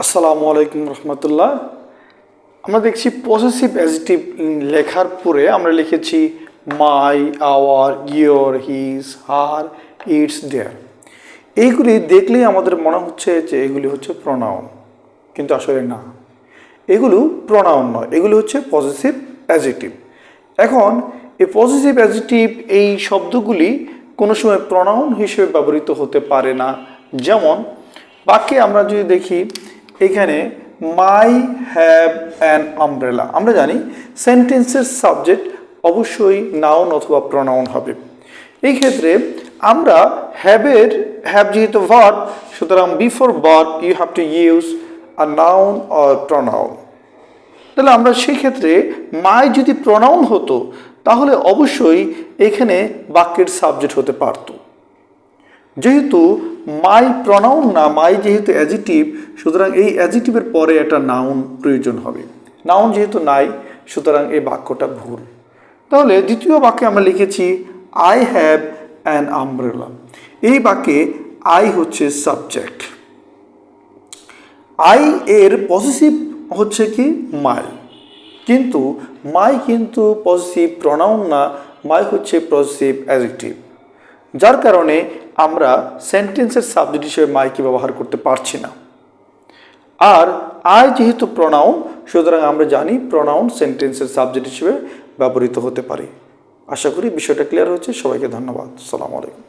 আসসালামু আলাইকুম রহমতুল্লাহ। আমরা দেখছি পসেসিভ অ্যাডজেক্টিভ লেখার পরে আমরা লিখেছি my, our, your, his, her, its, their. এইগুলি দেখলেই আমাদের মনে হচ্ছে যে এগুলি হচ্ছে প্রোনাউন, কিন্তু আসলে না, এগুলো প্রোনাউন নয়, এগুলো হচ্ছে পসেসিভ অ্যাডজেক্টিভ। এখন এই পসেসিভ অ্যাডজেক্টিভ এই শব্দগুলি কোনো সময় প্রোনাউন হিসেবে ব্যবহৃত হতে পারে না। যেমন বাক্যে আমরা যদি দেখি এখানে মাই হ্যাভ অ্যান আমব্রেলা, আমরা জানি সেন্টেন্সের সাবজেক্ট অবশ্যই নাউন অথবা প্রোনাউন হবে। এই ক্ষেত্রে আমরা হ্যাভ যেহেতু ভার্ব, সুতরাং before verb you have to use a noun or pronoun. তাহলে আমরা সেই ক্ষেত্রে মাই যদি প্রোনাউন হতো তাহলে অবশ্যই এখানে বাক্যের সাবজেক্ট হতে পারত। যেহেতু মাই প্রোনাউন না, মাই যেহেতু অ্যাডজেক্টিভ, সুতরাং এই অ্যাডজেক্টিভের পরে একটা নাউন প্রয়োজন হবে। নাউন যেহেতু নাই, সুতরাং এই বাক্যটা ভুল। তাহলে দ্বিতীয় বাক্যে আমরা লিখেছি আই হ্যাভ অ্যান আমব্রেলা। এই বাক্যে আই হচ্ছে সাবজেক্ট, আই এর পসেসিভ হচ্ছে কি মাই, কিন্তু মাই কিন্তু পসেসিভ প্রোনাউন না, মাই হচ্ছে পসেসিভ অ্যাডজেক্টিভ। যার কারণে আমরা সেন্টেন্সের সাবজেক্ট হিসেবে মাইকে ব্যবহার করতে পারছি না। আর আই যেহেতু প্রোনাউন, সুতরাং আমরা জানি প্রোনাউন সেন্টেন্সের সাবজেক্ট হিসেবে ব্যবহৃত হতে পারে। আশা করি বিষয়টা ক্লিয়ার হচ্ছে। সবাইকে ধন্যবাদ। আসসালামু আলাইকুম।